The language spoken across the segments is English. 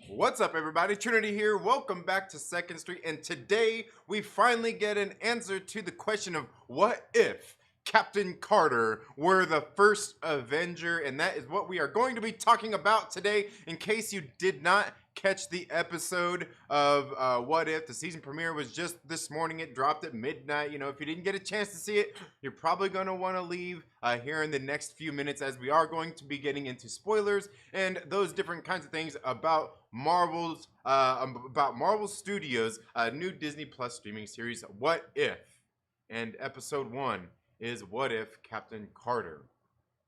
What's up, everybody? Trinity here. Welcome back to Second Street, and today we finally get an answer to the question of what if Captain Carter were the first Avenger, and that is what we are going to be talking about today. In case you did not catch the episode of What If, the season premiere was just this morning. It dropped at midnight. You know, if you didn't get a chance to see it, you're probably going to want to leave here in the next few minutes, as we are going to be getting into spoilers and those different kinds of things about Marvel Studios' new Disney Plus streaming series, What If? And episode 1 is what if Captain Carter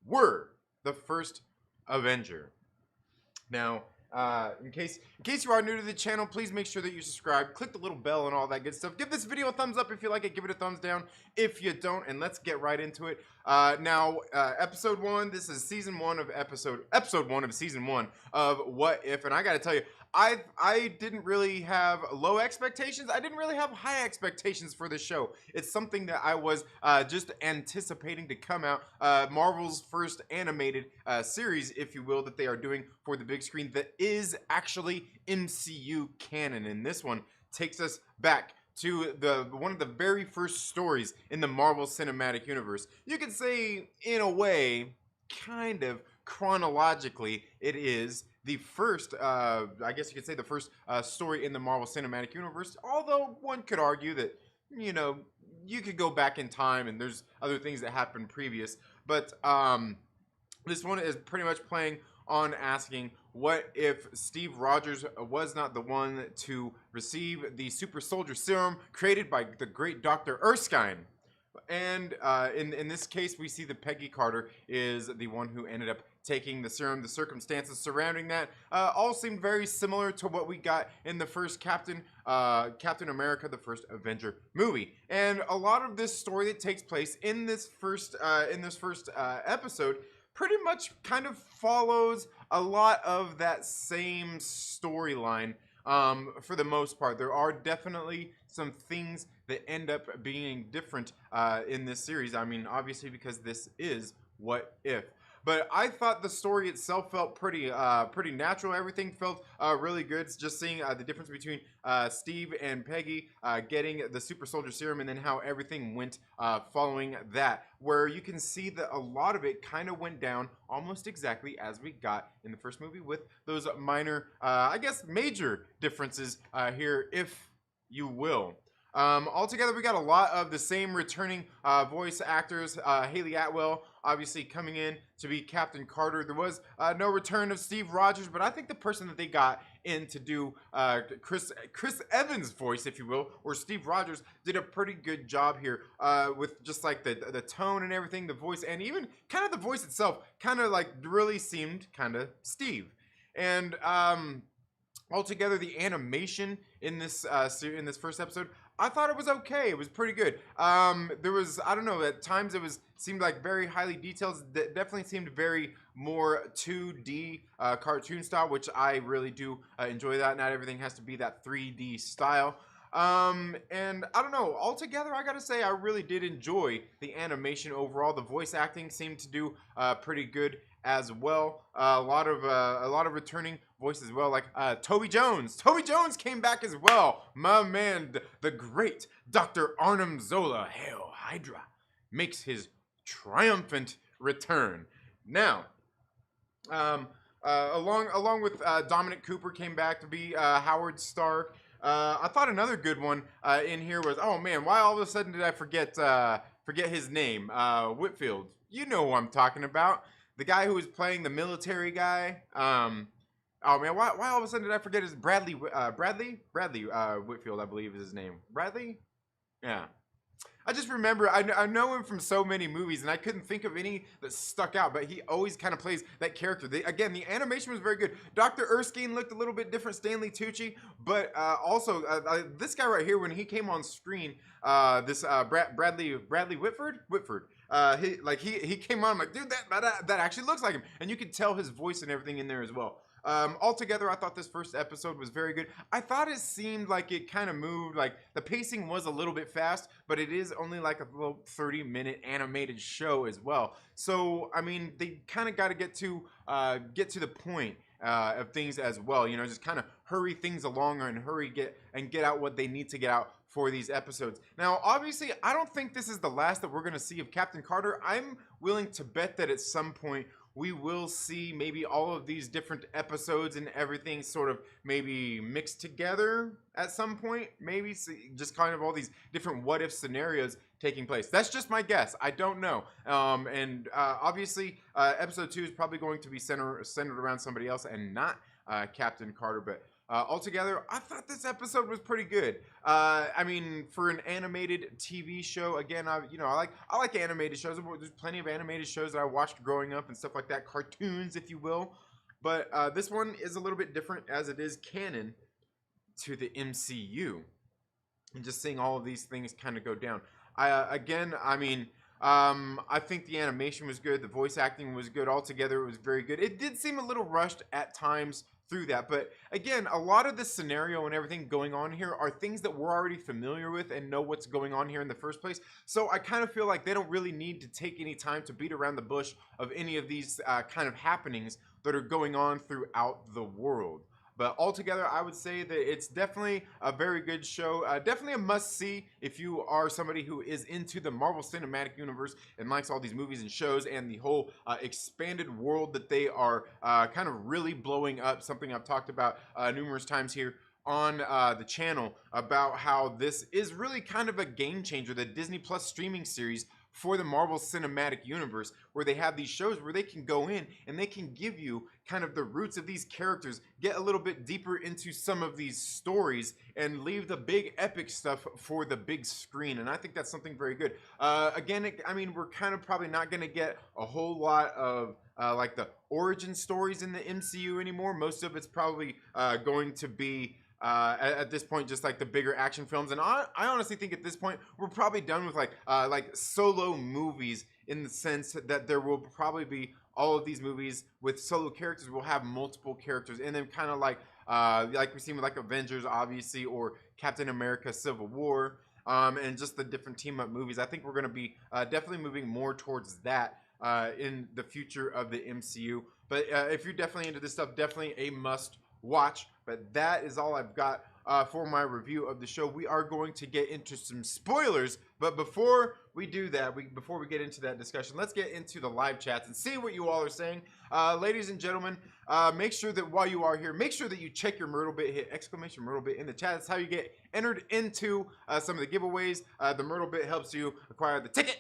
were the first Avenger. Now, in case you are new to the channel, please make sure that you subscribe, click the little bell and all that good stuff. Give this video a thumbs up if you like it, give it a thumbs down if you don't, and let's get right into it. Episode 1, this is season 1 of episode 1 of season 1 of What If, and I gotta tell you, I didn't really have low expectations. I didn't really have high expectations for this show. It's something that I was just anticipating to come out. Marvel's first animated series, if you will, that they are doing for the big screen that is actually MCU canon. And this one takes us back to one of the very first stories in the Marvel Cinematic Universe. You could say, in a way, kind of chronologically, it is the first, I guess you could say the first story in the Marvel Cinematic Universe, although one could argue that, you know, you could go back in time and there's other things that happened previous, but this one is pretty much playing on asking, what if Steve Rogers was not the one to receive the super soldier serum created by the great Dr. Erskine? And in this case, we see that Peggy Carter is the one who ended up taking the serum. The circumstances surrounding that all seemed very similar to what we got in the first Captain America, the first Avenger movie. And a lot of this story that takes place in this first episode pretty much kind of follows a lot of that same storyline. For the most part, there are definitely some things that end up being different in this series. I mean, obviously, because this is What If. But I thought the story itself felt pretty natural. Everything felt really good. It's just seeing the difference between Steve and Peggy getting the super soldier serum, and then how everything went following that, where you can see that a lot of it kind of went down almost exactly as we got in the first movie, with those minor, I guess major differences here, if you will. Altogether, we got a lot of the same returning voice actors. Haley Atwell obviously coming in to be Captain Carter. There was no return of Steve Rogers, but I think the person that they got in to do Chris Evans' voice, if you will, or Steve Rogers, did a pretty good job here with just like the tone and everything, the voice, and even kind of the voice itself, kind of like really seemed kind of Steve. And altogether, the animation in this first episode, I thought it was okay. It was pretty good. There was, I don't know, at times seemed like very highly detailed. Definitely seemed very more 2D cartoon style, which I really do enjoy that. Not everything has to be that 3D style. And I don't know, altogether, I gotta say, I really did enjoy the animation overall. The voice acting seemed to do pretty good as well. A lot of returning voices as well, like Toby Jones. Toby Jones came back as well. My man, the great Dr. Arnim Zola, Hail Hydra, makes his triumphant return. Now, along with Dominic Cooper came back to be Howard Stark. I thought another good one in here was, oh man, why all of a sudden did I forget his name? Whitfield. You know who I'm talking about. The guy who was playing the military guy. Oh man, why all of a sudden did I forget his Bradley Whitfield, I believe is his name. Bradley? Yeah. I just remember, I know him from so many movies, and I couldn't think of any that stuck out, but he always kind of plays that character. Again, the animation was very good. Dr. Erskine looked a little bit different, Stanley Tucci, but also, this guy right here, when he came on screen, Bradley Whitford? He came on, I'm like, dude, that actually looks like him, and you could tell his voice and everything in there as well. Altogether, I thought this first episode was very good. I thought it seemed like it kind of moved, like the pacing was a little bit fast, but it is only like a little 30-minute animated show as well. So, I mean, they kind of got to get to the point of things as well. You know, just kind of hurry things along and get out what they need to get out for these episodes. Now, obviously, I don't think this is the last that we're going to see of Captain Carter. I'm willing to bet that at some point we will see maybe all of these different episodes and everything sort of maybe mixed together at some point. Maybe just kind of all these different what-if scenarios taking place. That's just my guess. I don't know. Obviously, episode 2 is probably going to be centered around somebody else and not Captain Carter, but altogether, I thought this episode was pretty good. I mean, for an animated TV show, again, I like animated shows. There's plenty of animated shows that I watched growing up and stuff like that, cartoons, if you will. But this one is a little bit different, as it is canon to the MCU, and just seeing all of these things kind of go down. I think the animation was good. The voice acting was good. Altogether, it was very good. It did seem a little rushed at times through that, but again, a lot of the scenario and everything going on here are things that we're already familiar with and know what's going on here in the first place. So I kind of feel like they don't really need to take any time to beat around the bush of any of these kind of happenings that are going on throughout the world. But altogether, I would say that it's definitely a very good show. Definitely a must-see if you are somebody who is into the Marvel Cinematic Universe and likes all these movies and shows and the whole expanded world that they are kind of really blowing up. Something I've talked about numerous times here on the channel about how this is really kind of a game changer, the Disney Plus streaming series for the Marvel Cinematic Universe, where they have these shows where they can go in and they can give you kind of the roots of these characters, get a little bit deeper into some of these stories, and leave the big epic stuff for the big screen. And I think that's something very good. Again, we're kind of probably not going to get a whole lot of like the origin stories in the MCU anymore. Most of it's probably going to be at this point just like the bigger action films, and I honestly think at this point we're probably done with like solo movies, in the sense that there will probably be all of these movies with solo characters. We'll have multiple characters, and then kind of like we've seen with like Avengers, obviously, or Captain America Civil War, and just the different team up movies. I think we're going to be definitely moving more towards that in the future of the MCU. But if you're definitely into this stuff, definitely a must watch. But that is all I've got for my review of the show. We are going to get into some spoilers, but before we do that, before we get into that discussion, let's get into the live chats and see what you all are saying. Ladies and gentlemen, make sure that while you are here, make sure that you check your Myrtle bit, hit exclamation Myrtle bit in the chat. That's how you get entered into some of the giveaways. The Myrtle bit helps you acquire the ticket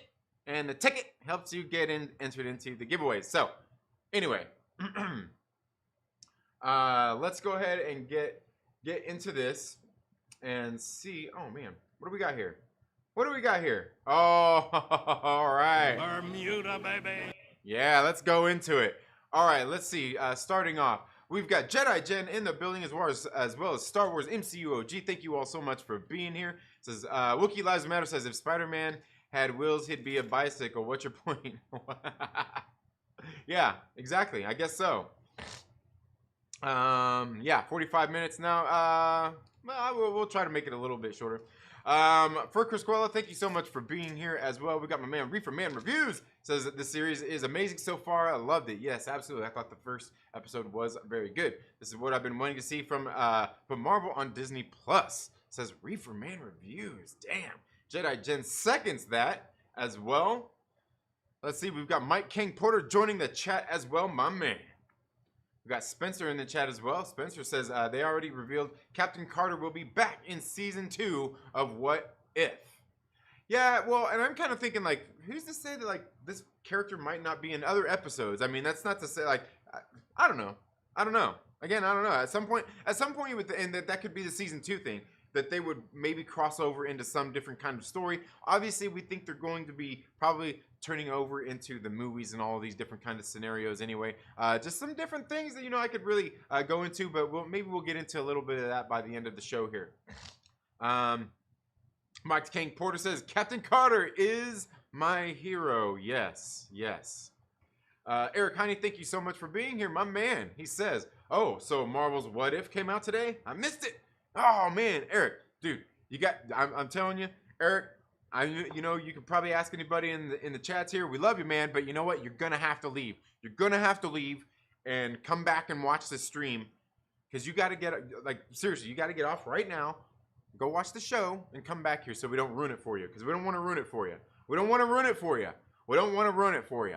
And the ticket helps you get entered into the giveaways. So, anyway, let's go ahead and get into this and see. Oh man, what do we got here? What do we got here? Oh, all right. Bermuda, baby. Yeah, let's go into it. All right, let's see. Starting off, we've got Jedi Jen in the building as well as Star Wars MCU OG. Thank you all so much for being here. It says Wookiee Lives Matter says if Spider-Man had wheels, he'd be a bicycle. What's your point? Yeah, exactly. I guess so. Yeah, 45 minutes now. Well, we'll try to make it a little bit shorter. For Crisquella, thank you so much for being here as well. We got my man Reefer Man Reviews says that this series is amazing so far. I loved it. Yes, absolutely. I thought the first episode was very good. This is what I've been wanting to see from Marvel on Disney Plus. Says Reefer Man Reviews. Damn. Jedi Jen seconds that as well. Let's see. We've got Mike King Porter joining the chat as well, my man. We got Spencer in the chat as well. Spencer says they already revealed Captain Carter will be back in season 2 of What If. Yeah, well, and I'm kind of thinking like, who's to say that like this character might not be in other episodes? I mean, that's not to say like, I don't know. Again, I don't know. At some point, and that could be the season 2 thing, that they would maybe cross over into some different kind of story. Obviously, we think they're going to be probably turning over into the movies and all of these different kind of scenarios anyway. Just some different things that, I could really go into, but maybe we'll get into a little bit of that by the end of the show here. Mike King Porter says, Captain Carter is my hero. Yes. Eric Heine, thank you so much for being here, my man. He says, oh, so Marvel's What If came out today? I missed it. Oh man, Eric, dude, I'm telling you, Eric, you could probably ask anybody in the chats here. We love you, man, but you know what? You're gonna have to leave. You're gonna have to leave and come back and watch this stream, because you got to get seriously, you got to get off right now. Go watch the show and come back here so we don't ruin it for you, because we don't want to ruin it for you. We don't want to ruin it for you. We don't want to ruin it for you.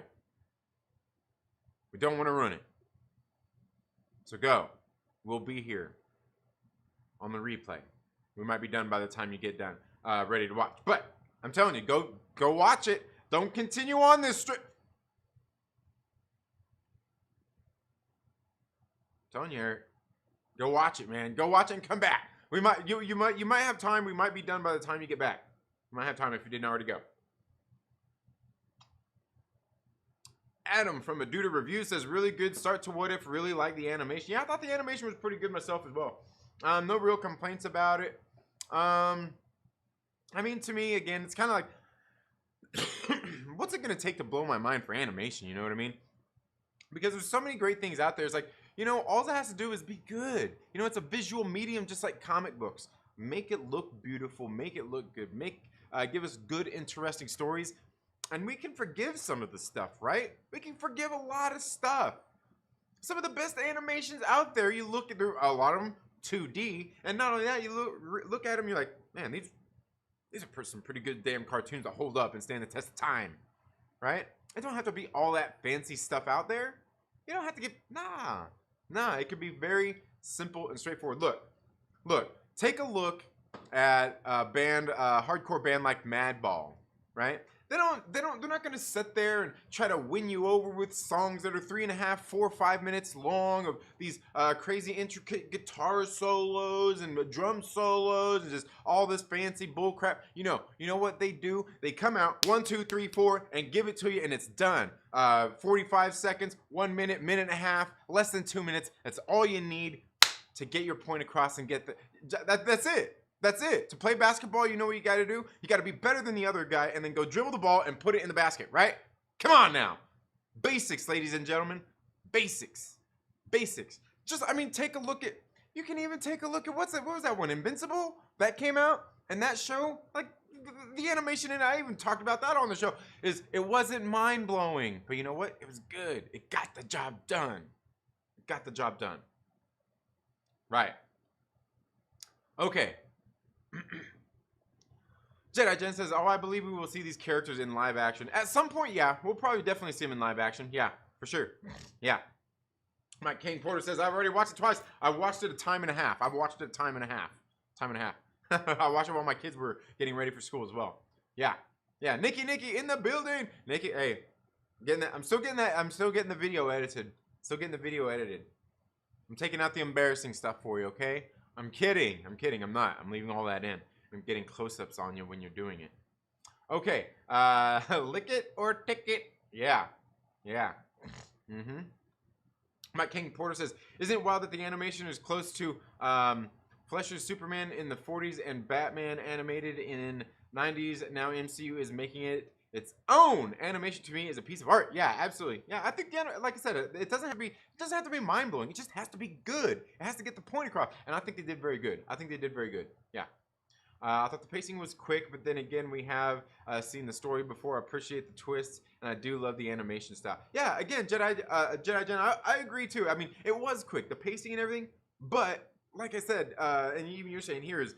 We don't want to ruin it. So go. We'll be here on the replay. We might be done by the time you get done, ready to watch. But I'm telling you, go watch it. Don't continue on this strip. Telling you, Eric, go watch it, man. Go watch it and come back. You might have time. We might be done by the time you get back. You might have time if you didn't already go. Adam from a Duda Review says, really good start to What If. Really like the animation. Yeah, I thought the animation was pretty good myself as well. No real complaints about it. I mean, to me, again, it's kind of like, what's it going to take to blow my mind for animation? You know what I mean? Because there's so many great things out there. It's like, all it has to do is be good. It's a visual medium just like comic books. Make it look beautiful. Make it look good. Give us good, interesting stories. And we can forgive some of the stuff, right? We can forgive a lot of stuff. Some of the best animations out there, you look at a lot of them 2D, and not only that, you look at them, you're like, man, these are some pretty good damn cartoons that hold up and stand the test of time, right? It don't have to be all that fancy stuff out there. You don't have to get, nah, it could be very simple and straightforward. Look, take a look at a hardcore band like Madball, right? They're not gonna sit there and try to win you over with songs that are 3.5, 4, 5 minutes long of these crazy intricate guitar solos and drum solos and just all this fancy bull crap. You know what they do? They come out 1, 2, 3, 4 and give it to you, and it's done. 45 seconds, 1 minute, minute and a half, less than 2 minutes. That's all you need to get your point across and get that's it. That's it. To play basketball, you know what you got to do? You got to be better than the other guy and then go dribble the ball and put it in the basket, right? Come on now. Basics, ladies and gentlemen. Basics. Take a look at, you can even take a look at, what was that one? Invincible? That came out, and that show, like, the animation, and I even talked about that on the show, it wasn't mind-blowing, but you know what? It was good. It got the job done. Right. Okay. Jedi Jen says, oh, I believe we will see these characters in live action. At some point, yeah. We'll probably definitely see them in live action. Yeah, for sure. Yeah. Mike Kane Porter says, I've already watched it twice. I watched it a time and a half. I watched it a time and a half. I watched it while my kids were getting ready for school as well. Yeah. Yeah, Nikki in the building. Nikki, hey, getting that. I'm still getting that. I'm still getting the video edited. Still getting the video edited. I'm taking out the embarrassing stuff for you, okay? I'm kidding. I'm kidding. I'm not. I'm leaving all that in. I'm getting close-ups on you when you're doing it. Okay. Lick it or tick it. Yeah. Yeah. Mm-hmm. Mike King Porter says, isn't it wild that the animation is close to Fleischer's Superman in the 40s and Batman animated in 90s? Now MCU is making it its own. Animation to me is a piece of art. Yeah, absolutely. Yeah, I think, like I said, it doesn't have to be mind blowing. It just has to be good. It has to get the point across, and I think they did very good. I think they did very good. Yeah. I thought the pacing was quick, but then again, we have seen the story before. I appreciate the twists, and I do love the animation style. Yeah, again, Jedi Jen, I agree too. I mean, it was quick, the pacing and everything, but like I said, and even you're saying here is,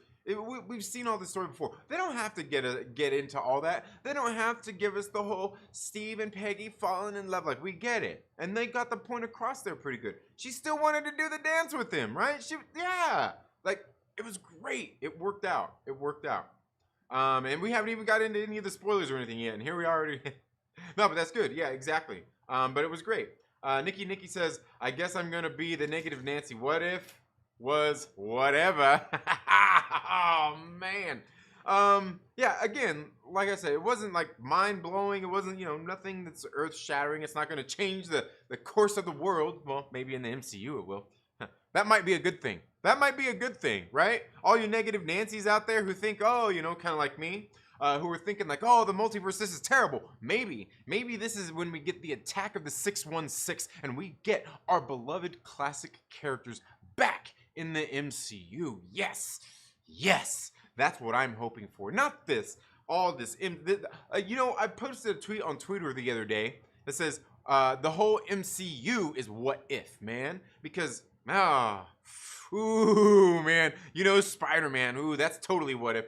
we've seen all this story before. They don't have to get into all that. They don't have to give us the whole Steve and Peggy falling in love. Like, we get it, and they got the point across there pretty good. She still wanted to do the dance with him, right? Yeah, like. It was great. It worked out. It worked out. And we haven't even got into any of the spoilers or anything yet. And here we are already. No, but that's good. Yeah, exactly. But it was great. Nikki says, I guess I'm going to be the negative Nancy. What if was whatever? Oh, man. Yeah, again, like I said, it wasn't like mind-blowing. It wasn't, nothing that's earth-shattering. It's not going to change the course of the world. Well, maybe in the MCU it will. That might be a good thing. That might be a good thing, right? All you negative Nancys out there who think, oh, kind of like me, who are thinking like, oh, the multiverse, this is terrible. Maybe this is when we get the attack of the 616 and we get our beloved classic characters back in the MCU. Yes, that's what I'm hoping for. Not this, all this. I posted a tweet on Twitter the other day that says, the whole MCU is what if, man, because, ooh, man. Spider-Man. Ooh, that's totally what if.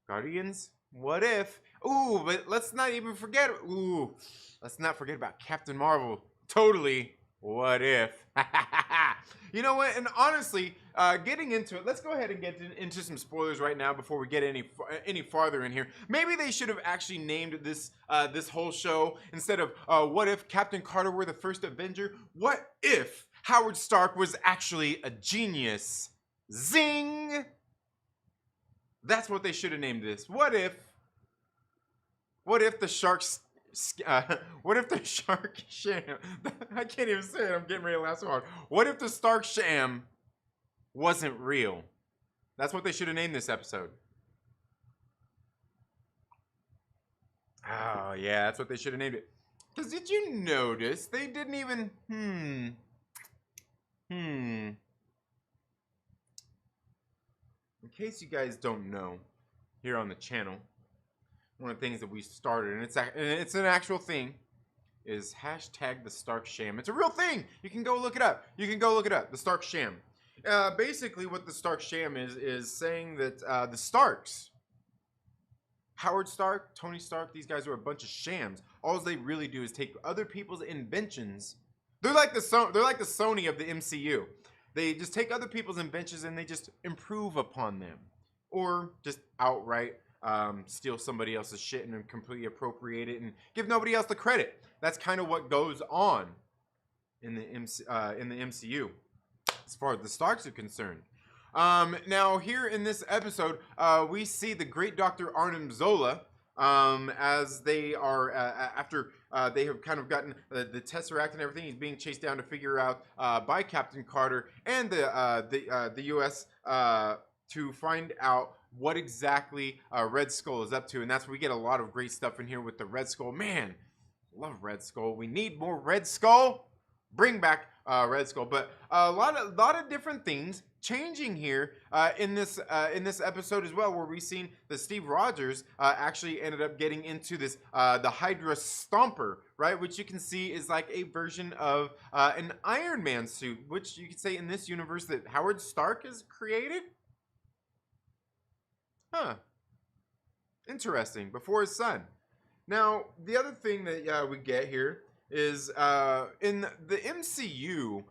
Guardians? What if? Ooh, but let's not even forget. Ooh, let's not forget about Captain Marvel. Totally what if. You know what? And honestly, getting into it, let's go ahead and get into some spoilers right now before we get any farther in here. Maybe they should have actually named this this whole show instead of what if Captain Carter were the first Avenger? What if Howard Stark was actually a genius? Zing! That's what they should have named this. What if the sharks? What if the shark sham? I can't even say it. I'm getting ready to laugh so hard. What if the Stark sham wasn't real? That's what they should have named this episode. Oh yeah, that's what they should have named it. Because did you notice they didn't even In case you guys don't know, here on the channel, one of the things that we started, and it's an actual thing, is hashtag the Stark Sham. It's a real thing. You can go look it up. The Stark Sham. Basically, what the Stark Sham is saying that the Starks, Howard Stark, Tony Stark, these guys are a bunch of shams. All they really do is take other people's inventions. They're like the Sony of the MCU. They just take other people's inventions and they just improve upon them, or just outright steal somebody else's shit and completely appropriate it and give nobody else the credit. That's kind of what goes on in the MCU as far as the Starks are concerned. Now here in this episode, we see the great Dr. Arnim Zola as they are after they have kind of gotten the Tesseract and everything. He's being chased down to figure out by Captain Carter and the U.S. To find out what exactly Red Skull is up to, and that's where we get a lot of great stuff in here with the Red Skull. Man, love Red Skull. We need more Red Skull. Bring back Red Skull, but a lot of different things changing here in this episode as well, where we've seen that Steve Rogers actually ended up getting into this the Hydra Stomper, right? Which you can see is like a version of an Iron Man suit, which you could say in this universe that Howard Stark has created. Huh. Interesting. Before his son. Now, the other thing that we get here is in the MCU,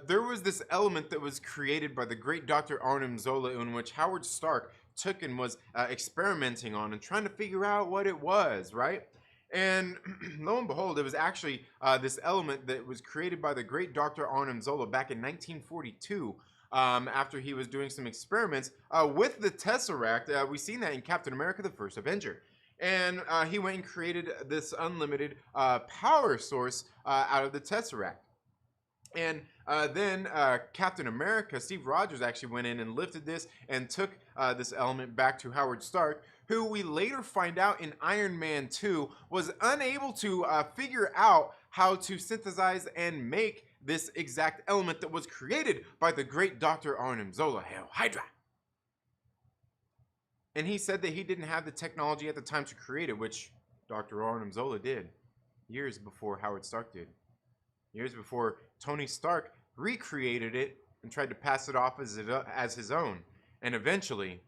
there was this element that was created by the great Dr. Arnim Zola in which Howard Stark took and was experimenting on and trying to figure out what it was, right? And lo and behold, it was actually this element that was created by the great Dr. Arnim Zola back in 1942. After he was doing some experiments with the Tesseract. We've seen that in Captain America, the First Avenger. And he went and created this unlimited power source out of the Tesseract. And then Captain America, Steve Rogers, actually went in and lifted this and took this element back to Howard Stark, who we later find out in Iron Man 2 was unable to figure out how to synthesize and make this exact element that was created by the great Dr. Arnim Zola, Hail Hydra. And he said that he didn't have the technology at the time to create it, which Dr. Arnim Zola did, years before Howard Stark did. Years before Tony Stark recreated it and tried to pass it off as his own, and eventually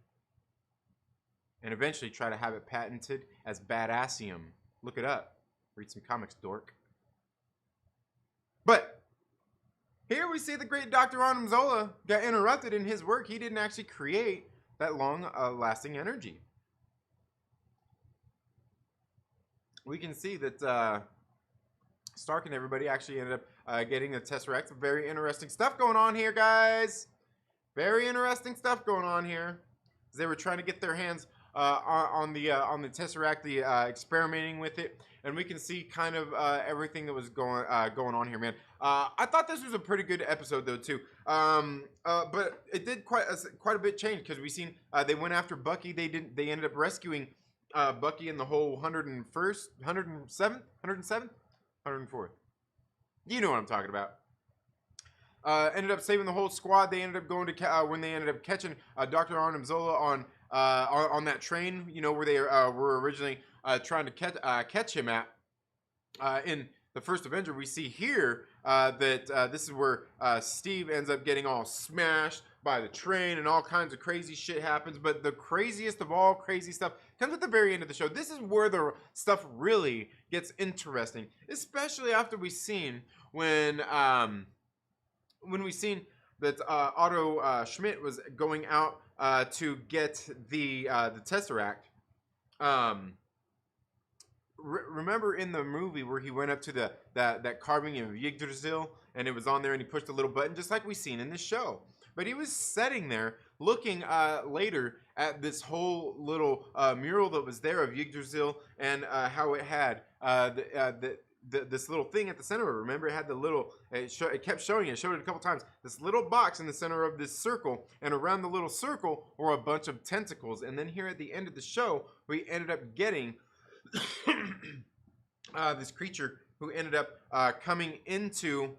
try to have it patented as Badassium. Look it up. Read some comics, dork. But here we see the great Dr. Arnim Zola got interrupted in his work. He didn't actually create that long-lasting energy. We can see that Stark and everybody actually ended up getting the Tesseract. Very interesting stuff going on here, guys. Very interesting stuff going on here. They were trying to get their hands on the Tesseract, experimenting with it, and we can see kind of everything that was going on here, man. I thought this was a pretty good episode though too, but it did quite a bit change because we seen they went after Bucky. They ended up rescuing Bucky in the whole 101st, 107th, 107th, 104th. You know what I'm talking about. Ended up saving the whole squad. They ended up going to when they ended up catching Dr. Arnim Zola on that train, you know, where they were originally trying to catch him at. In the First Avenger, we see here that this is where Steve ends up getting all smashed by the train and all kinds of crazy shit happens. But the craziest of all crazy stuff comes at the very end of the show. This is where the stuff really gets interesting, especially after we've seen when we seen that Otto Schmidt was going out to get the Tesseract. Remember in the movie where he went up to that carving of Yggdrasil and it was on there and he pushed a little button just like we seen in this show. But he was sitting there looking later at this whole little mural that was there of Yggdrasil and how it had this little thing at the center of it. Remember, it had the little, it kept showing it, showed it a couple times, this little box in the center of this circle, and around the little circle were a bunch of tentacles. And then here at the end of the show, we ended up getting this creature who ended up coming into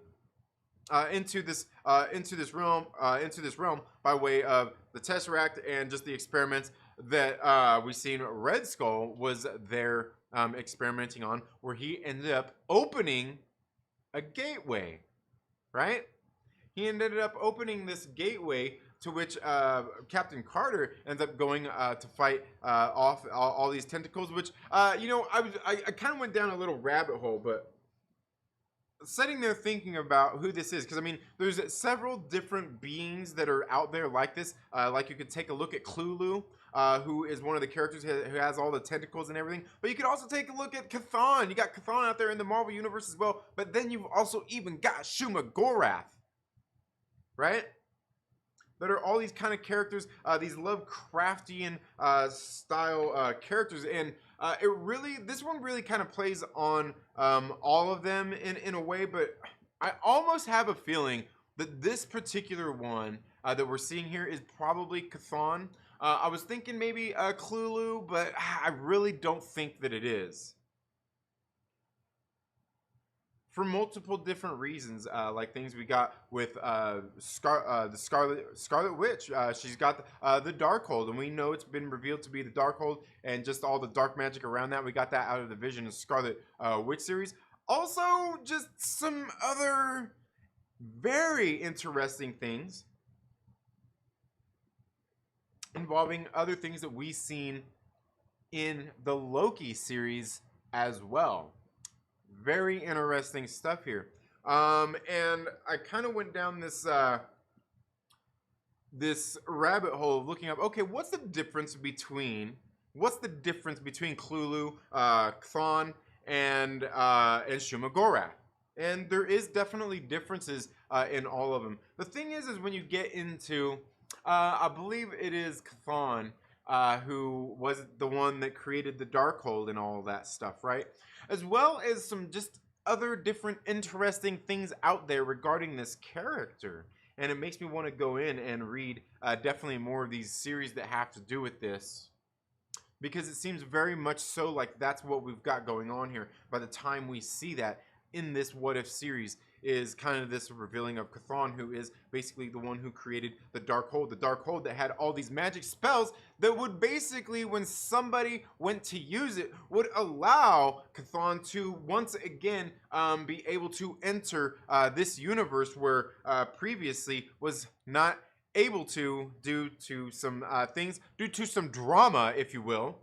this realm by way of the Tesseract and just the experiments that we seen Red Skull was there experimenting on, where he ended up opening a gateway, right? He ended up opening this gateway to which Captain Carter ends up going to fight off all these tentacles, which, you know, I kind of went down a little rabbit hole, but sitting there thinking about who this is, because I mean, there's several different beings that are out there like this. Like you could take a look at Cthulhu, who is one of the characters who has all the tentacles and everything. But you could also take a look at Chthon. You got Chthon out there in the Marvel Universe as well. But then you've also even got Shuma Gorath, right? That are all these kind of characters, these Lovecraftian style characters, and this one really kind of plays on all of them in a way. But I almost have a feeling that this particular one that we're seeing here is probably Chthon. I was thinking maybe Cthulhu, but I really don't think that it is. For multiple different reasons, like things we got with the Scarlet Witch. She's got the Darkhold, and we know it's been revealed to be the Darkhold, and just all the dark magic around that. We got that out of the Vision of Scarlet Witch series. Also, just some other very interesting things involving other things that we've seen in the Loki series as well. Very interesting stuff here. And I kind of went down this this rabbit hole of looking up, okay, what's the difference between Cthulhu, Chthon, and Shumagorath? And there is definitely differences in all of them. The thing is when you get into, I believe it is Chthon, who was the one that created the Darkhold and all that stuff, right? As well as some just other different interesting things out there regarding this character. And it makes me want to go in and read definitely more of these series that have to do with this, because it seems very much so like that's what we've got going on here. By the time we see that in this What If series, is kind of this revealing of Chthon, who is basically the one who created the Darkhold that had all these magic spells that would basically, when somebody went to use it, would allow Chthon to once again be able to enter this universe where previously was not able to, due to some things, due to some drama, if you will,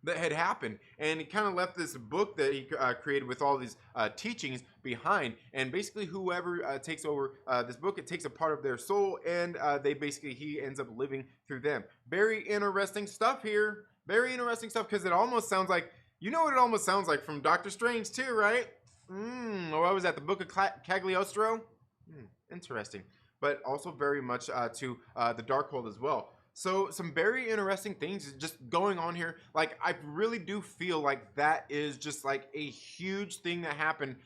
that had happened. And he kind of left this book that he created with all these teachings behind, and basically whoever takes over this book, it takes a part of their soul, and he ends up living through them. Very interesting stuff here, very interesting stuff, because it almost sounds like, you know what it almost sounds like from Doctor Strange too, right? What was that, the Book of Cagliostro? Interesting. But also very much to the Darkhold as well. So some very interesting things just going on here. Like, I really do feel like that is just like a huge thing that happened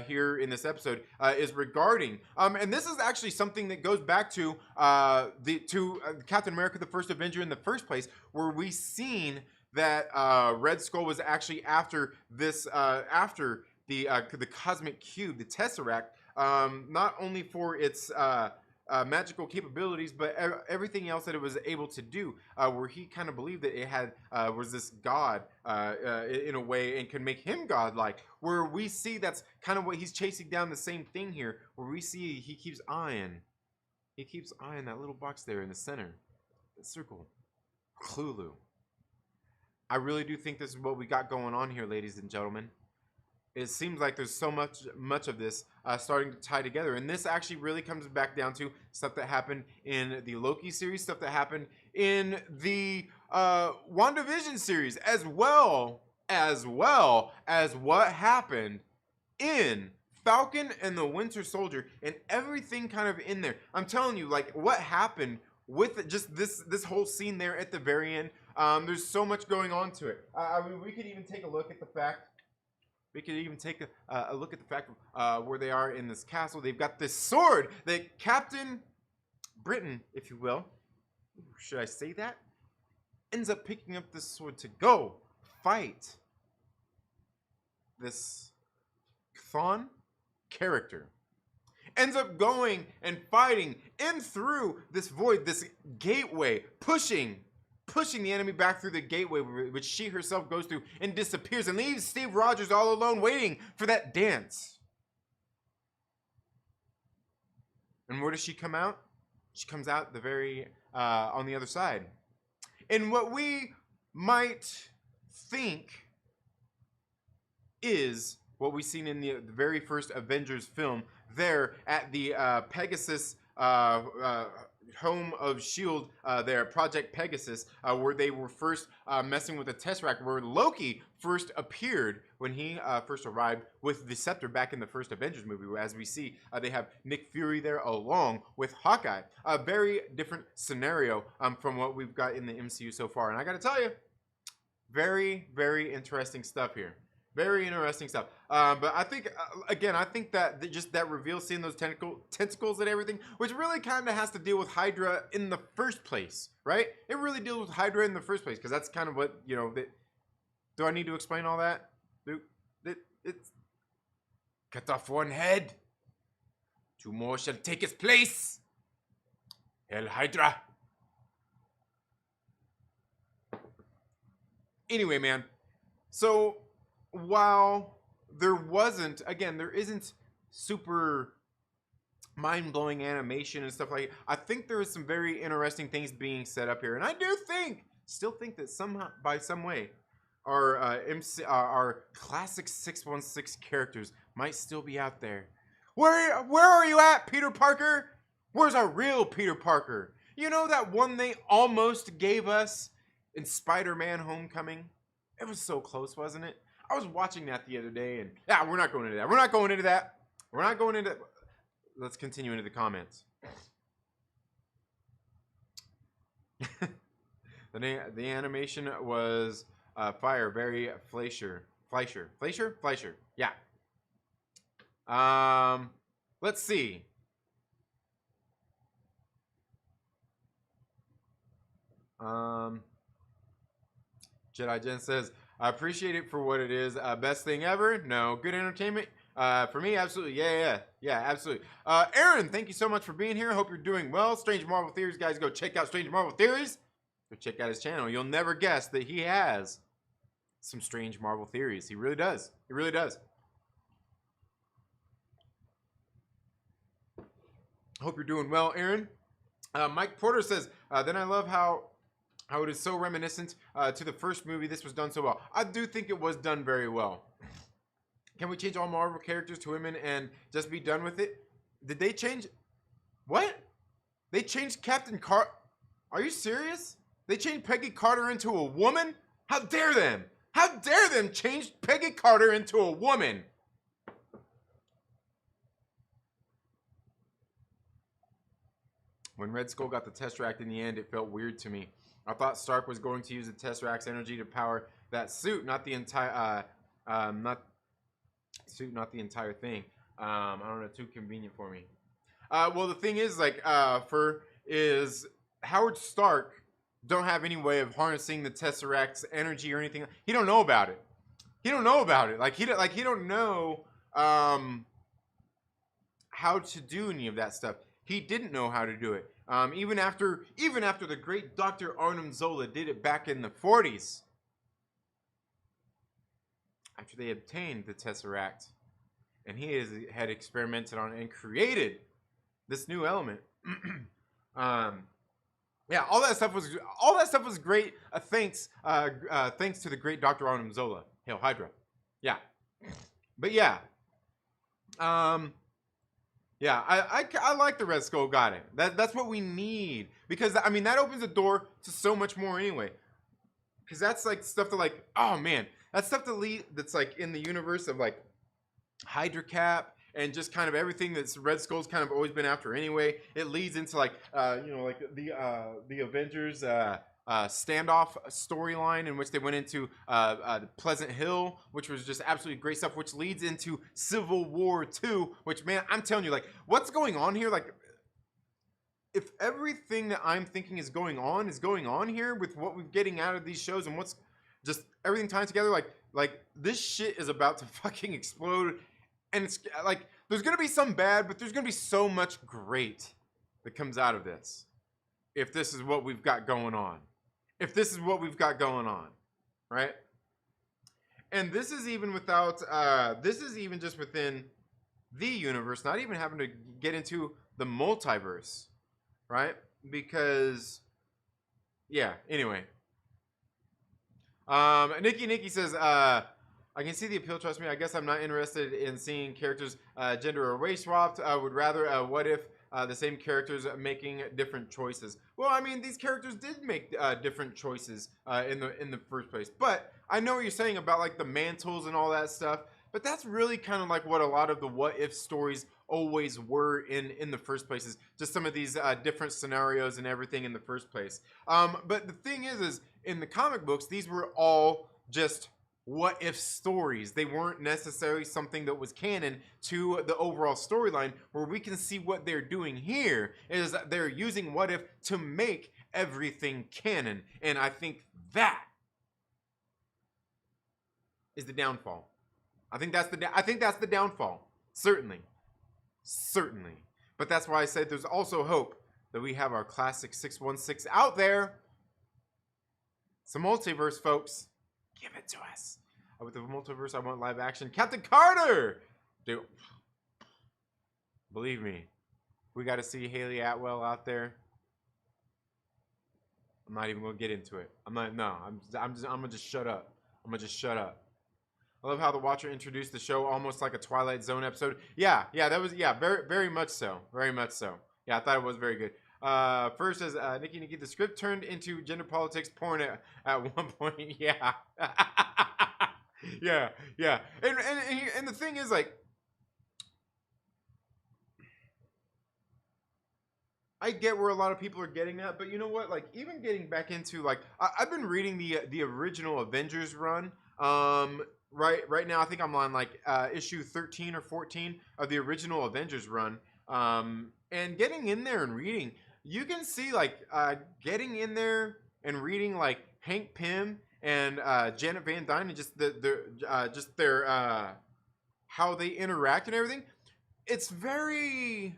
here in this episode, is regarding and this is actually something that goes back to Captain America: The First Avenger in the first place, where we seen that Red Skull was actually after this after the cosmic cube, the Tesseract, not only for its magical capabilities, but everything else that it was able to do, where he kind of believed that it had was this god in a way, and could make him godlike, where we see that's kind of what he's chasing down, the same thing here, where we see he keeps eyeing that little box there in the center, the circle, Cthulhu. I really do think this is what we got going on here, ladies and gentlemen. It seems like there's so much of this starting to tie together, and this actually really comes back down to stuff that happened in the Loki series, stuff that happened in the WandaVision series, as well as what happened in Falcon and the Winter Soldier, and everything kind of in there. I'm telling you, like, what happened with just this whole scene there at the very end. There's so much going on to it. I mean, we could even take a look at the fact. We could even take a look at the fact where they are in this castle. They've got this sword that Captain Britain, if you will, should I say that, ends up picking up this sword to go fight this Chthon character. Ends up going and fighting in through this void, this gateway, pushing the enemy back through the gateway, which she herself goes through, and disappears, and leaves Steve Rogers all alone waiting for that dance. And where does she come out? She comes out the very on the other side. And what we might think is what we've seen in the very first Avengers film, there at the Pegasus home of S.H.I.E.L.D. There, Project Pegasus, where they were first messing with the Tesseract, where Loki first appeared when he first arrived with the scepter back in the first Avengers movie. As we see, they have Nick Fury there along with Hawkeye. A very different scenario from what we've got in the MCU so far. And I gotta tell you, very, very interesting stuff here. Very interesting stuff. But I think, again, I think that just that reveal, seeing those tentacles and everything, which really kind of has to deal with Hydra in the first place, right? It really deals with Hydra in the first place, because that's kind of what, you know, do I need to explain all that? It's cut off one head, two more shall take its place. Hail Hydra. Anyway, man, so while there isn't super mind-blowing animation and stuff like that, I think there is some very interesting things being set up here. And I still think that somehow, by some way, our classic 616 characters might still be out there. Where are you at, Peter Parker? Where's our real Peter Parker? You know that one they almost gave us in Spider-Man Homecoming? It was so close, wasn't it? I was watching that the other day, and we're not going into that. We're not going into that. We're not going into that. Let's continue into the comments. The animation was fire, very Fleischer. Yeah. Let's see. Jedi Jen says, I appreciate it for what it is. Best thing ever? No. Good entertainment? For me, absolutely. Yeah, absolutely. Aaron, thank you so much for being here. Hope you're doing well. Strange Marvel Theories, guys, go check out Strange Marvel Theories. Go check out his channel. You'll never guess that he has some strange Marvel theories. He really does. He really does. Hope you're doing well, Aaron. Mike Porter says, then I love how it is so reminiscent to the first movie. This was done so well. I do think it was done very well. Can we change all Marvel characters to women and just be done with it? Did they change? What? They changed Captain Carter? Are you serious? They changed Peggy Carter into a woman? How dare them? How dare them change Peggy Carter into a woman? When Red Skull got the Tesseract in the end, it felt weird to me. I thought Stark was going to use the Tesseract's energy to power that suit, not the entire, not the entire thing. I don't know, too convenient for me. Well, the thing is, like, is Howard Stark don't have any way of harnessing the Tesseract's energy or anything. He don't know about it. He don't know about it. He don't know how to do any of that stuff. He didn't know how to do it. Even after the great Dr. Arnim Zola did it back in the 40s. After they obtained the Tesseract, and he had experimented on and created this new element. Yeah, all that stuff was great. Thanks to the great Dr. Arnim Zola. Hail Hydra. Yeah, but yeah. Yeah, I like the Red Skull got it. That's what we need, because I mean that opens the door to so much more anyway. Because that's like stuff that, like, oh man, that's stuff that's like in the universe of like Hydra Cap and just kind of everything that's Red Skull's kind of always been after anyway. It leads into like like the Avengers standoff storyline in which they went into Pleasant Hill, which was just absolutely great stuff, which leads into Civil War 2, which, man, I'm telling you, like, what's going on here? Like, if everything that I'm thinking is going on here with what we're getting out of these shows and what's just everything tying together, like this shit is about to fucking explode. And it's like, there's going to be some bad, but there's going to be so much great that comes out of this. If this is what we've got going on. If this is what we've got going on, right? And this is even without, this is even just within the universe, not even having to get into the multiverse, right? Because, yeah, anyway. Nikki says, I can see the appeal, trust me. I guess I'm not interested in seeing characters gender or race swapped. I would rather, what if the same characters making different choices? Well, I mean, these characters did make different choices in the first place. But I know what you're saying about like the mantles and all that stuff. But that's really kind of like what a lot of the what if stories always were in the first place, is just some of these different scenarios and everything in the first place. But the thing is in the comic books, these were all just what if stories. They weren't necessarily something that was canon to the overall storyline. Where we can see what they're doing here is that they're using what if to make everything canon, and I think that is the downfall. I think that's the downfall. Certainly. But that's why I said there's also hope that we have our classic 616 out there. It's a multiverse, folks. Give it to us. With the multiverse, I want live action. Captain Carter! Dude, believe me, we got to see Haley Atwell out there. I'm not even going to get into it. I'm going to just shut up. I love how the Watcher introduced the show almost like a Twilight Zone episode. Yeah, that was, very, very much so. Very much so. Yeah, I thought it was very good. First is Nikki, the script turned into gender politics porn at one point. Yeah. Yeah, yeah. And the thing is, like, I get where a lot of people are getting at, but you know what? Like, even getting back into like, I've been reading the original Avengers run. Right now, I think I'm on like issue 13 or 14 of the original Avengers run. And getting in there and reading, you can see like getting in there and reading like Hank Pym and Janet Van Dyne and just their how they interact and everything. It's very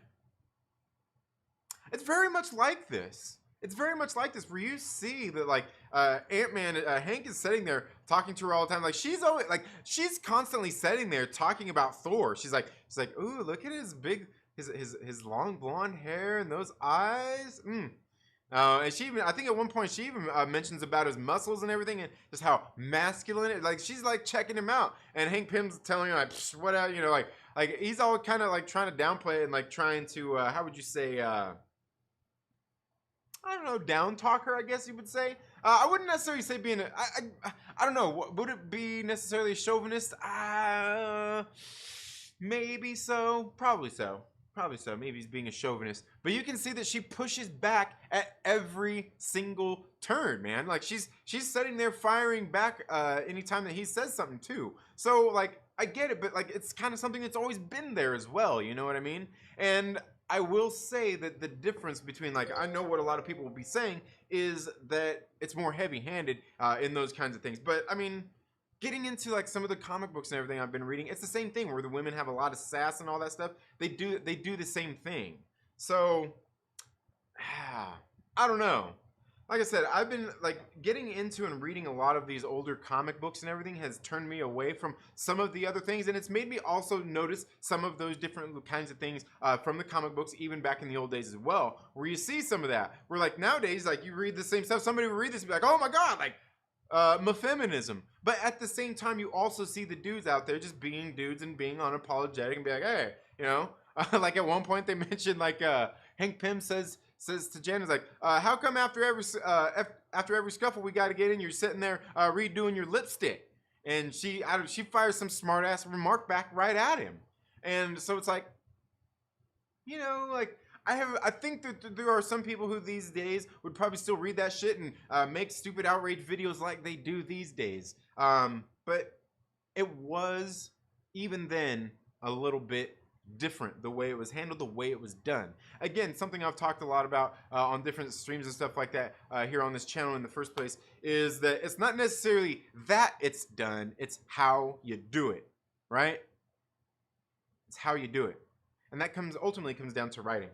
it's very much like this. It's very much like this, where you see that like Ant-Man, Hank is sitting there talking to her all the time. Like she's constantly sitting there talking about Thor. She's like, ooh, look at his big, his long blonde hair and those eyes. And she even, I think at one point she even mentions about his muscles and everything, and just how masculine it. Like she's like checking him out, and Hank Pym's telling her like, what out, like he's all kind of like trying to downplay it and like trying to, how would you say? I don't know, down talk her, I guess you would say. I wouldn't necessarily say being I don't know, would it be necessarily a chauvinist? Maybe so, probably so. Maybe he's being a chauvinist. But you can see that she pushes back at every single turn, man. Like she's sitting there firing back anytime that he says something too. So like I get it, but like it's kind of something that's always been there as well, you know what I mean? And I will say that the difference between, like, I know what a lot of people will be saying is that it's more heavy-handed in those kinds of things. But, I mean, getting into, like, some of the comic books and everything I've been reading, it's the same thing where the women have a lot of sass and all that stuff. They do the same thing. So, I don't know. Like I said, I've been like getting into and reading a lot of these older comic books and everything has turned me away from some of the other things, and it's made me also notice some of those different kinds of things from the comic books, even back in the old days as well, where you see some of that. Where like nowadays, like you read the same stuff, somebody will read this and be like, "Oh my god!" Like feminism. But at the same time, you also see the dudes out there just being dudes and being unapologetic and be like, "Hey, you know." Like at one point they mentioned like Hank Pym says to Janice like, how come after every scuffle we got to get in, you're sitting there redoing your lipstick? And she fires some smart ass remark back right at him. And so it's like, you know, like I think that there are some people who these days would probably still read that shit and make stupid outrage videos like they do these days. But it was even then a little bit different, the way it was handled, the way it was done. Again, something I've talked a lot about on different streams and stuff like that here on this channel in the first place is that it's not necessarily that it's done, it's how you do it, right? It's how you do it. And that ultimately comes down to writing.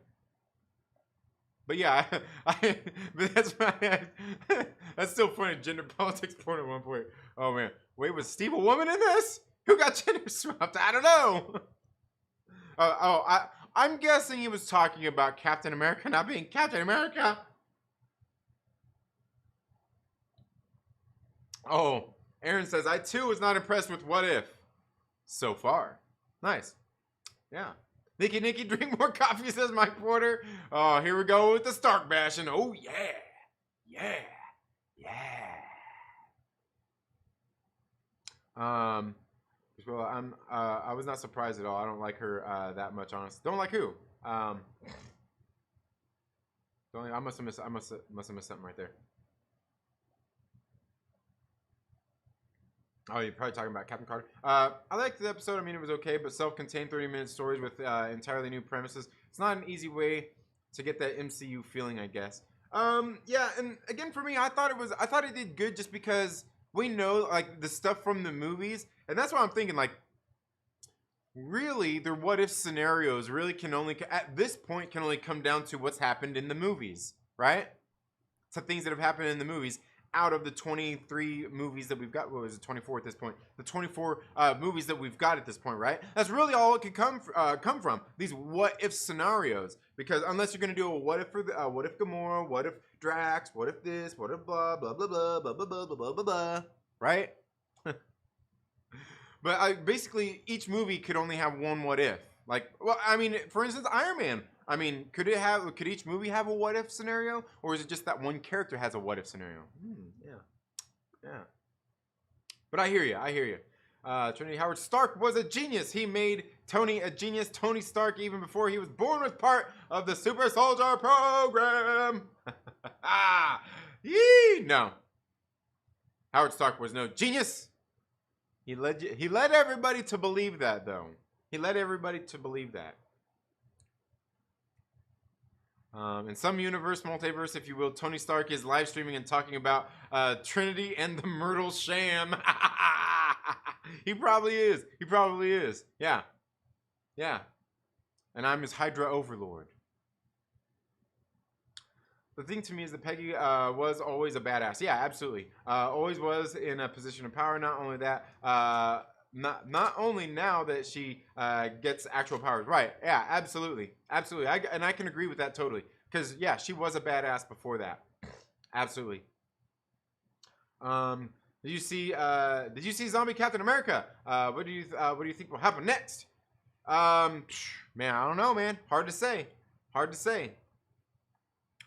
But yeah, but that's still funny. Gender politics porn at one point. Oh man, wait, was Steve a woman in this? Who got gender swapped? I don't know. I'm guessing he was talking about Captain America not being Captain America. Oh, Aaron says, I too was not impressed with What If so far. Nice. Yeah. Nikki, drink more coffee, says Mike Porter. Oh, here we go with the Stark bashing. Oh, yeah. Yeah. Yeah. Well, I was not surprised at all. I don't like her that much, honestly. Don't like who? I must have missed something right there. Oh, you're probably talking about Captain Carter. I liked the episode. I mean, it was okay, but self-contained 30-minute stories with entirely new premises. It's not an easy way to get that MCU feeling, I guess. Yeah, and again, for me, I thought it did good just because we know like the stuff from the movies, and that's why I'm thinking like, really, their what if scenarios really can only at this point can only come down to what's happened in the movies, right? Some things that have happened in the movies. Out of the 23 movies that we've got, what was it, 24 at this point? The 24 movies that we've got at this point, right? That's really all it could come from. These what if scenarios. Because unless you're gonna do a what if for the what if Gamora, what if Drax, what if this, what if blah blah blah blah blah blah blah blah blah blah blah, right? But basically each movie could only have one what if, Like, well, I mean, for instance, Iron Man. I mean, could each movie have a what if scenario, or is it just that one character has a what if scenario? Yeah, yeah. But I hear you. I hear you. Trinity Howard Stark was a genius. He made Tony a genius. Tony Stark, even before he was born, was part of the Super Soldier program. Yee! No. Howard Stark was no genius. He led everybody to believe that, though. He led everybody to believe that. In some universe, multiverse, if you will, Tony Stark is live streaming and talking about Trinity and the Myrtle sham. He probably is. He probably is. Yeah. Yeah. And I'm his Hydra overlord. The thing to me is that Peggy was always a badass. Yeah, absolutely. Always was in a position of power. Not only that, not only now that she gets actual powers. Right. Yeah, absolutely. Absolutely. I can agree with that totally. Because, yeah, she was a badass before that. Absolutely. Did you see Zombie Captain America? What do you think will happen next? Man, I don't know, man. Hard to say. Hard to say.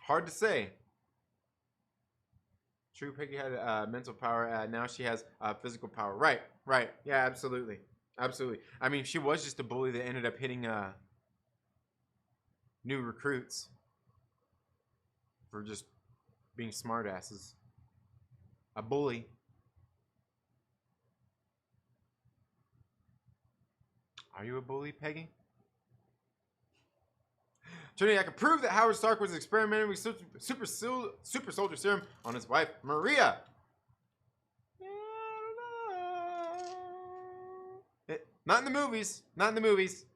Hard to say. True, Peggy had mental power. Now she has physical power. Right, right. Yeah, absolutely. Absolutely. I mean, she was just a bully that ended up hitting new recruits for just being smartasses. A bully. Are you a bully, Peggy? Trinity, I can prove that Howard Stark was experimenting with super soldier serum on his wife, Maria. Not in the movies. Not in the movies.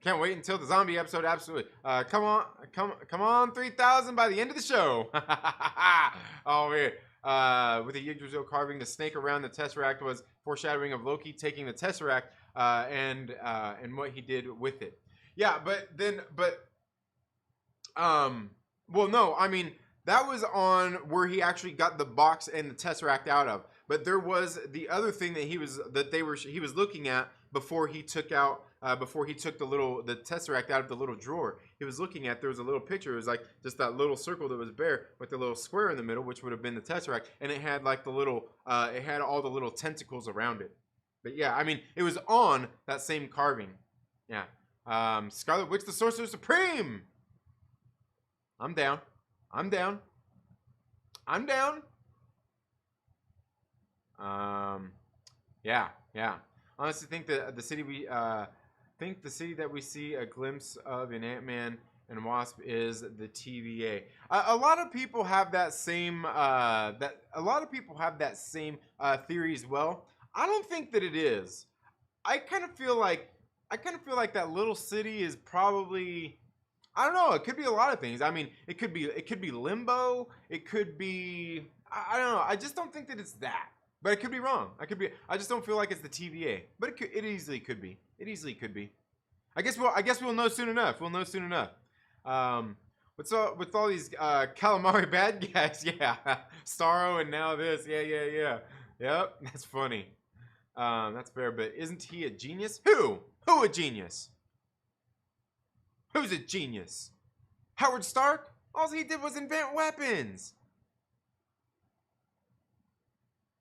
Can't wait until the zombie episode. Absolutely. Come on, 3,000 by the end of the show. Oh, man. With the Yggdrasil carving the snake around the Tesseract was foreshadowing of Loki taking the Tesseract and what he did with it. Yeah, well, no, I mean, that was on where he actually got the box and the Tesseract out of. But there was the other thing that he was looking at before he took out the Tesseract out of the little drawer. He was looking at, there was a little picture. It was like just that little circle that was bare with the little square in the middle, which would have been the Tesseract, and it had like the little it had all the little tentacles around it. But yeah, I mean, it was on that same carving. Yeah. Scarlet Witch, the Sorcerer Supreme. I'm down. I'm down. I'm down. Yeah. Honestly, think that the city that we see a glimpse of in Ant-Man and Wasp is the TVA. A lot of people have that same theory as well. I don't think that it is. I kind of feel like that little city is probably, I don't know, it could be a lot of things. I mean, it could be Limbo, it could be, I don't know. I just don't think that it's that. But it could be wrong. I just don't feel like it's the TVA. But it easily could be. It easily could be. I guess we'll know soon enough. We'll know soon enough. With all these calamari bad guys, yeah. Starro and now this. Yeah. Yep, that's funny. That's fair, but isn't he a genius? Who a genius? Who's a genius? Howard Stark? All he did was invent weapons.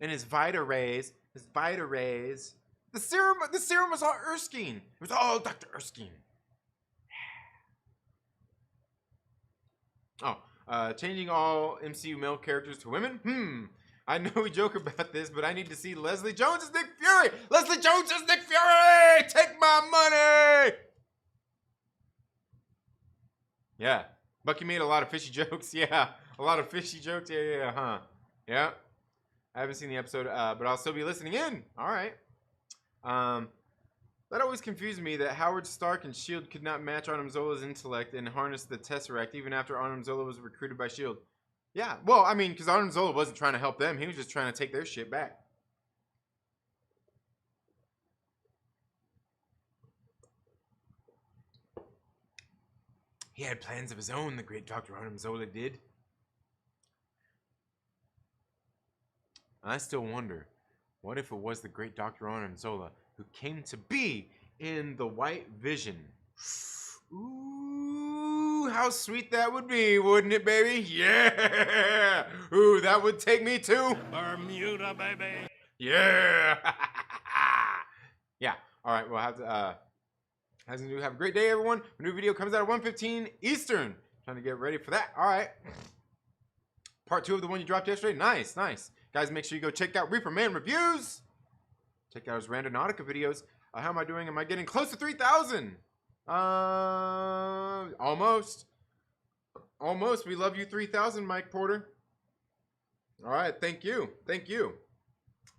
And his Vita rays. The serum was all Erskine. It was all Dr. Erskine. Changing all MCU male characters to women? I know we joke about this, but I need to see Leslie Jones as Nick Fury! Leslie Jones as Nick Fury! Take my money! Yeah. Bucky made a lot of fishy jokes. Yeah. A lot of fishy jokes. Yeah. Yeah. I haven't seen the episode, but I'll still be listening in. All right. That always confused me that Howard Stark and S.H.I.E.L.D. could not match Arnim Zola's intellect and harness the Tesseract even after Arnim Zola was recruited by S.H.I.E.L.D. Yeah, well, I mean, because Arnim Zola wasn't trying to help them. He was just trying to take their shit back. He had plans of his own, the great Dr. Arnim Zola did. I still wonder, what if it was the great Dr. Arnim Zola who came to be in the White Vision. Ooh, how sweet that would be, wouldn't it, baby? Yeah! Ooh, that would take me to Bermuda, baby. yeah! Yeah, all right, we'll have to, as you do, have a great day, everyone. A new video comes out at 1:15 Eastern. Trying to get ready for that. All right. Part 2 of the one you dropped yesterday. Nice, nice. Guys, make sure you go check out Reaper Man Reviews. Check out his Randonautica videos. How am I doing? Am I getting close to 3,000? Almost. Almost. We love you, 3,000, Mike Porter. All right, thank you. Thank you.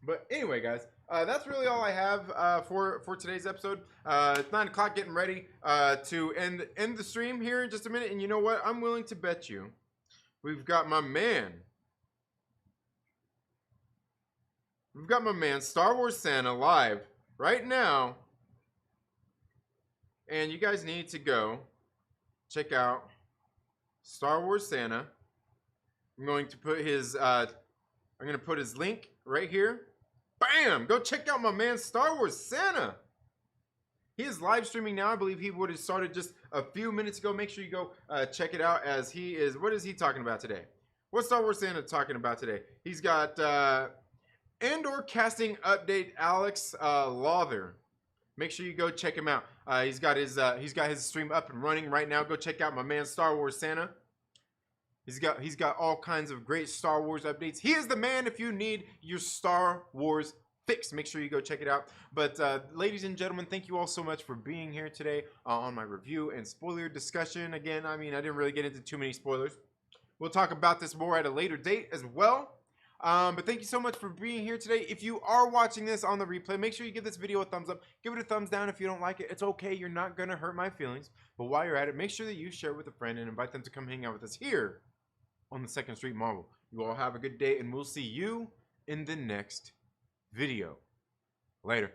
But anyway, guys, that's really all I have for today's episode. It's 9 o'clock, getting ready to end the stream here in just a minute. And you know what? I'm willing to bet you we've got my man. We've got my man, Star Wars Santa, live right now. And you guys need to go check out Star Wars Santa. I'm going to put his link right here. Bam! Go check out my man Star Wars Santa. He is live streaming now. I believe he would have started just a few minutes ago. Make sure you go check it out as he is. What is he talking about today? What's Star Wars Santa talking about today? He's got Andor casting update Alex Lawther. Make sure you go check him out. He's got his stream up and running right now. Go check out my man Star Wars Santa. He's got all kinds of great Star Wars updates. He is the man if you need your Star Wars fix. Make sure you go check it out. But ladies and gentlemen, thank you all so much for being here today on my review and spoiler discussion. Again, I mean, I didn't really get into too many spoilers. We'll talk about this more at a later date as well. But thank you so much for being here today. If you are watching this on the replay, make sure you give this video a thumbs up. Give it a thumbs down if you don't like it. It's okay. You're not going to hurt my feelings. But while you're at it, make sure that you share it with a friend and invite them to come hang out with us here on the 2nd Street Marvel. You all have a good day, and we'll see you in the next video. Later.